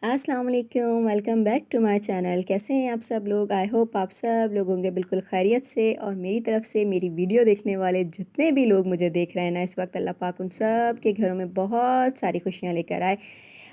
अस्सलाम वालेकुम, welcome back to my channel. कैसे हैं आप सब लोग? आई होप आप सब लोग होंगे बिल्कुल खैरियत से। और मेरी तरफ से मेरी वीडियो देखने वाले जितने भी लोग मुझे देख रहे हैं ना इस वक्त, अल्लाह पाक उन सब के घरों में बहुत सारी खुशियाँ लेकर आए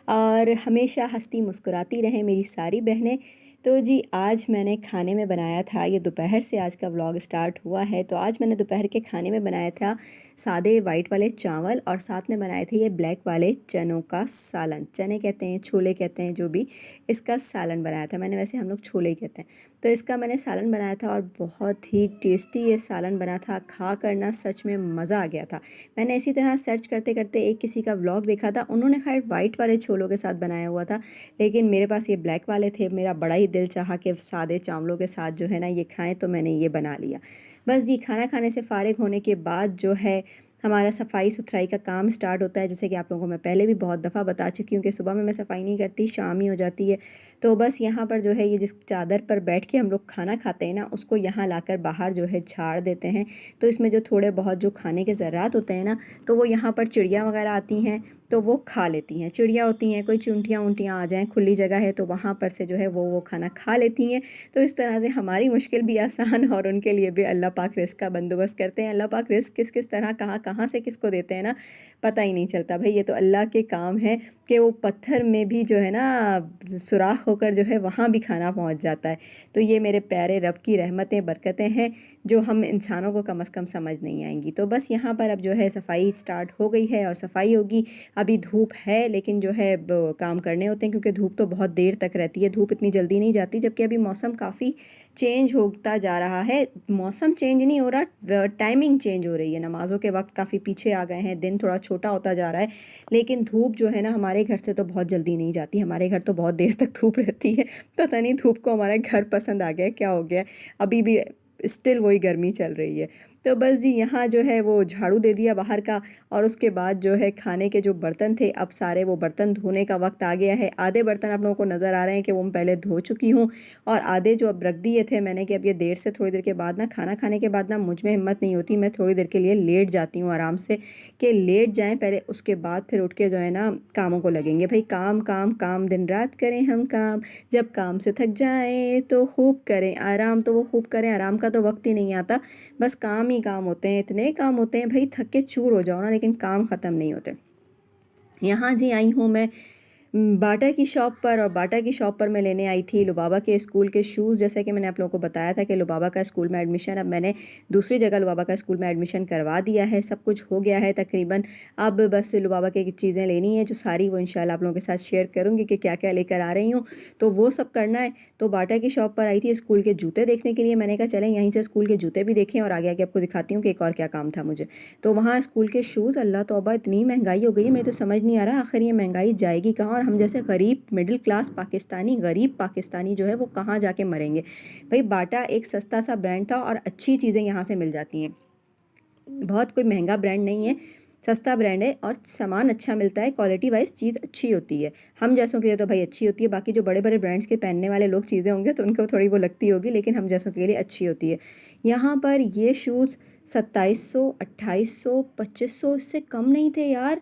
और हमेशा हंसती मुस्कुराती रहें मेरी सारी बहनें। तो जी आज मैंने खाने में बनाया था, ये दोपहर से आज का व्लॉग स्टार्ट हुआ है। तो आज मैंने दोपहर के खाने में बनाया था सादे वाइट वाले चावल और साथ में बनाए थे ये ब्लैक वाले चनों का सालन। चने कहते हैं, छोले कहते हैं, जो भी, इसका सालन बनाया था मैंने। वैसे हम लोग छोले ही कहते हैं। तो इसका मैंने सालन बनाया था और बहुत ही टेस्टी ये सालन बना था। खा करना सच में मज़ा आ गया था। मैंने इसी तरह सर्च करते करते एक किसी का व्लॉग देखा था, उन्होंने खैर वाइट वाले छोलों के साथ बनाया हुआ था, लेकिन मेरे पास ये ब्लैक वाले थे। मेरा बड़ा ही दिल चाहा कि सादे चावलों के साथ जो है ना ये खाएं, तो मैंने ये बना लिया। बस जी खाना खाने से फ़ारिग होने के बाद जो है हमारा सफाई सुथराई का काम स्टार्ट होता है। जैसे कि आप लोगों को मैं पहले भी बहुत दफ़ा बता चुकी हूँ कि सुबह में मैं सफाई नहीं करती, शाम ही हो जाती है। तो बस यहाँ पर जो है ये जिस चादर पर बैठ के हम लोग खाना खाते हैं ना, उसको यहाँ लाकर बाहर जो है झाड़ देते हैं। तो इसमें जो थोड़े बहुत जो खाने के ज़रात होते हैं ना, तो वो यहाँ पर चिड़िया वगैरह आती हैं तो वो खा लेती हैं। चिड़िया होती हैं, कोई चुनटियाँ उनटियाँ आ जाएँ, खुली जगह है तो वहाँ पर से जो है वो खाना खा लेती हैं। तो इस तरह से हमारी मुश्किल भी आसान और उनके लिए भी अल्लाह पाक रिज़्क़ का बंदोबस्त करते हैं। अल्लाह पाक रिज़्क़ किस किस तरह कहाँ कहाँ से किसको देते हैं ना, पता ही नहीं चलता भाई। ये तो अल्लाह के काम है कि वो पत्थर में भी जो है ना सुराख होकर जो है वहाँ भी खाना पहुँच जाता है। तो ये मेरे प्यारे रब की रहमतें बरकतें हैं जो हम इंसानों को कम से कम समझ नहीं आएंगी। तो बस यहाँ पर अब जो है सफाई स्टार्ट हो गई है और सफाई होगी। अभी धूप है लेकिन जो है काम करने होते हैं क्योंकि धूप तो बहुत देर तक रहती है, धूप इतनी जल्दी नहीं जाती। जबकि अभी मौसम काफ़ी चेंज होता जा रहा है। मौसम चेंज नहीं हो रहा, टाइमिंग चेंज हो रही है। नमाज़ों के वक्त काफ़ी पीछे आ गए हैं, दिन थोड़ा छोटा होता जा रहा है। लेकिन धूप जो है ना हमारे घर से तो बहुत जल्दी नहीं जाती, हमारे घर तो बहुत देर तक धूप रहती है। पता नहीं धूप को हमारे घर पसंद आ गया है, क्या हो गया है, अभी भी स्टिल वही गर्मी चल रही है। तो बस जी यहाँ जो है वो झाड़ू दे दिया बाहर का और उसके बाद जो है खाने के जो बर्तन थे, अब सारे वो बर्तन धोने का वक्त आ गया है। आधे बर्तन आप लोगों को नज़र आ रहे हैं कि वो मैं पहले धो चुकी हूँ और आधे जो अब रख दिए थे मैंने कि अब ये देर से थोड़ी देर के बाद ना, खाना खाने के बाद ना मुझ में हिम्मत नहीं होती, मैं थोड़ी देर के लिए लेट जाती हूँ आराम से, कि लेट जाएँ पहले, उसके बाद फिर उठ के जो है ना कामों को लगेंगे। भाई काम काम काम, दिन रात करें हम काम, जब काम से थक जाएँ तो खूब करें आराम। तो वो खूब करें आराम का तो वक्त ही नहीं आता, बस काम ही काम होते हैं, इतने काम होते हैं भाई, थक के चूर हो जाओ ना, लेकिन काम ख़त्म नहीं होते। यहाँ जी आई हूँ मैं बाटा की शॉप पर, और बाटा की शॉप पर मैं लेने आई थी लुबाबा के स्कूल के शूज़। जैसे कि मैंने आप लोगों को बताया था कि लुबाबा का स्कूल में एडमिशन, अब मैंने दूसरी जगह लुबाबा का स्कूल में एडमिशन करवा दिया है, सब कुछ हो गया है तकरीबन। अब बस लुबाबा की चीज़ें लेनी है जो सारी, वो इंशाल्लाह आप लोगों के साथ शेयर करूँगी कि क्या क्या लेकर आ रही हूँ, तो वो सब करना है। तो बाटा की शॉप पर आई थी स्कूल के जूते देखने के लिए। मैंने कहा चलें यहीं से स्कूल के जूते भी देखें और आगे आगे आपको दिखाती हूँ कि एक और क्या काम था मुझे। तो वहाँ स्कूल के शूज़, अल्लाह तौबा, इतनी महंगाई हो गई है, मेरे तो समझ नहीं आ रहा आखिर ये महंगाई जाएगी कहाँ, और हम जैसे गरीब मिडिल क्लास पाकिस्तानी, गरीब पाकिस्तानी जो है वो कहाँ जाके मरेंगे। भाई बाटा एक सस्ता सा ब्रांड था और अच्छी चीज़ें यहाँ से मिल जाती हैं, बहुत कोई महंगा ब्रांड नहीं है, सस्ता ब्रांड है और सामान अच्छा मिलता है, क्वालिटी वाइज चीज़ अच्छी होती है। हम जैसों के लिए तो भाई अच्छी होती है, बाकी जो बड़े बड़े ब्रांड्स के पहनने वाले लोग चीज़ें होंगे तो उनको थोड़ी वो लगती होगी, लेकिन हम जैसों के लिए अच्छी होती है। यहाँ पर ये शूज़ 2700, 2800, 2500, इससे कम नहीं थे यार।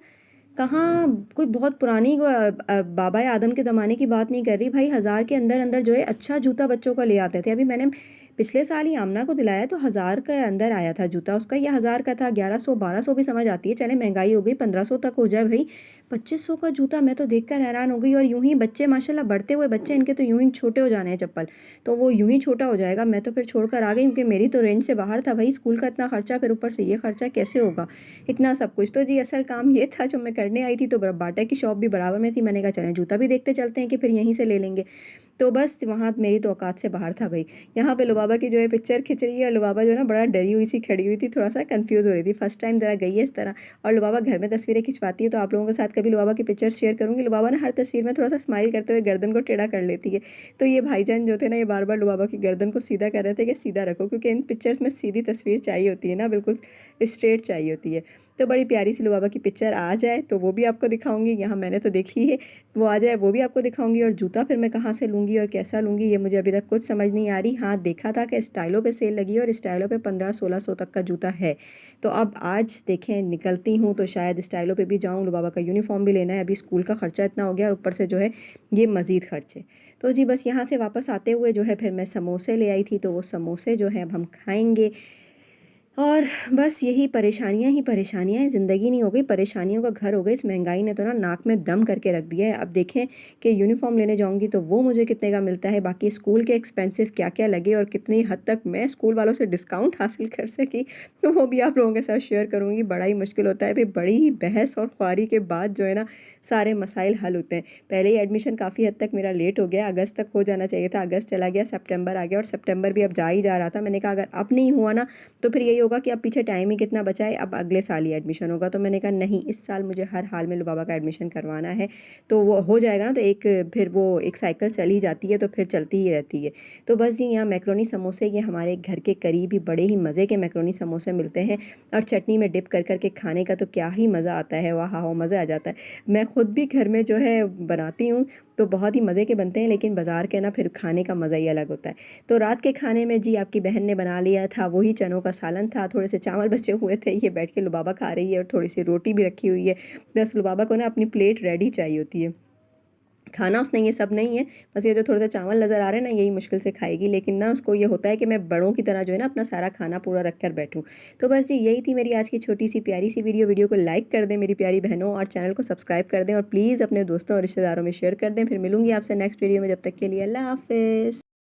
कहाँ कोई बहुत पुरानी बाबा आदम के ज़माने की बात नहीं कर रही भाई, 1000 के अंदर अंदर जो है अच्छा जूता बच्चों का ले आते थे। अभी मैंने पिछले साल ही आमना को दिलाया तो 1000 के अंदर आया था जूता उसका, या 1000 का था, 1100 1200 भी समझ आती है, चले महंगाई हो गई 1500 तक हो जाए भाई। 2500 का जूता, मैं तो देखकर हैरान हो गई। और यूं ही बच्चे माशाल्लाह बढ़ते हुए बच्चे, इनके तो यूं ही छोटे हो जाने हैं चप्पल, तो वो यूं ही छोटा हो जाएगा। मैं तो फिर छोड़कर आ गई क्योंकि मेरी तो रेंज से बाहर था भाई, स्कूल का इतना खर्चा, फिर ऊपर से ये खर्चा, कैसे होगा इतना सब कुछ। तो जी असल काम ये था जो मैं करने आई थी, तो बाटा की शॉप भी बराबर में थी, मैंने कहा चलें जूता भी देखते चलते हैं कि फिर यहीं से ले लेंगे। तो बस वहाँ मेरी तो औकात से बाहर था भाई। यहाँ पे लुबाबा की जो है पिक्चर खिंच रही है और लुबाबा जो है ना बड़ा डरी हुई सी खड़ी हुई थी, थोड़ा सा कंफ्यूज हो रही थी, फर्स्ट टाइम ज़रा गई है इस तरह। और लुबाबा घर में तस्वीरें खिंचवाती है, तो आप लोगों के साथ कभी लुबाबा की पिक्चर शेयर करूँगी। लुबाबा ना हर तस्वीर में थोड़ा सा स्माइल करते हुए गर्दन को टेढ़ा कर लेती है। तो ये भाईजान जो थे ना, ये बार बार लुबाबा की गर्दन को सीधा कर रहे थे कि सीधा रखो, क्योंकि इन पिक्चर्स में सीधी तस्वीर चाहिए होती है ना, बिल्कुल स्ट्रेट चाहिए होती है। तो बड़ी प्यारी सी लुबाबा की पिक्चर आ जाए तो वो भी आपको दिखाऊंगी। यहाँ मैंने तो देखी है, वो आ जाए वो भी आपको दिखाऊंगी। और जूता फिर मैं कहाँ से लूँगी और कैसा लूँगी ये मुझे अभी तक कुछ समझ नहीं आ रही। हाँ, देखा था कि स्टाइलों पे सेल लगी है और स्टाइलों पे 1500-1600 तक का जूता है। तो अब आज देखें निकलती हूँ तो शायद स्टाइलों पे भी जाऊँ। लुबाबा का यूनिफॉर्म भी लेना है, अभी स्कूल का खर्चा इतना हो गया और ऊपर से जो है ये मज़ीद खर्चे। तो जी बस यहाँ से वापस आते हुए जो है फिर मैं समोसे ले आई थी, तो वो समोसे जो है अब हम खाएंगे। और बस यही परेशानियाँ ही परेशानियाँ हैं, ज़िंदगी नहीं हो गई, परेशानियों का घर हो गई। इस महंगाई ने तो ना नाक में दम करके रख दिया है। अब देखें कि यूनिफ़ॉर्म लेने जाऊँगी तो वो मुझे कितने का मिलता है, बाकी स्कूल के एक्सपेंसिव क्या-क्या लगे और कितनी हद तक मैं स्कूल वालों से डिस्काउंट हासिल कर सकी, तो वो भी आप लोगों के साथ शेयर करूँगी। बड़ा ही मुश्किल होता है, भई बड़ी ही बहस और ख्वारी के बाद जो है ना सारे मसाइल हल होते हैं। पहले ही एडमिशन काफ़ी हद तक मेरा लेट हो गया, अगस्त तक हो जाना चाहिए था, अगस्त चला गया, सितंबर आ गया और सितंबर भी अब जा ही जा रहा था। मैंने कहा अगर अब नहीं हुआ ना तो फिर यही होगा कि अब पीछे टाइम ही कितना बचा है, अब अगले साल ही एडमिशन होगा। तो मैंने कहा नहीं, इस साल मुझे हर हाल में लुबाबा का एडमिशन करवाना है। तो वो हो जाएगा ना तो एक फिर वो एक साइकिल चली जाती है तो फिर चलती ही रहती है। तो बस जी यहाँ मैक्रोनी समोसे ये हमारे घर के करीब ही बड़े ही मज़े के मैक्रोनी समोसे मिलते हैं और चटनी में डिप कर के खाने का तो क्या ही मज़ा आता है, वाह हो मज़ा आ जाता है। मैं खुद भी घर में जो है बनाती हूँ तो बहुत ही मज़े के बनते हैं, लेकिन बाज़ार के ना फिर खाने का मज़ा ही अलग होता है। तो रात के खाने में जी आपकी बहन ने बना लिया था वही चनों का सालन था, थोड़े से चावल बचे हुए थे, ये बैठ के लुबाबा खा रही है और थोड़ी सी रोटी भी रखी हुई है। बस लुबाबा को ना अपनी प्लेट रेडी चाहिए होती है, खाना उसने ये सब नहीं है, बस ये जो थोड़े से चावल नज़र आ रहे हैं ना यही मुश्किल से खाएगी, लेकिन ना उसको ये होता है कि मैं बड़ों की तरह जो है ना अपना सारा खाना पूरा रख कर बैठूँ। तो बस जी यही थी मेरी आज की छोटी सी प्यारी सी वीडियो को लाइक कर दें मेरी प्यारी बहनों और चैनल को सब्सक्राइब कर दें और प्लीज़ अपने दोस्तों और रिश्तेदारों में शेयर कर दें। फिर मिलूंगी आपसे नेक्स्ट वीडियो में, जब तक के लिए अल्लाह हाफ़िज़।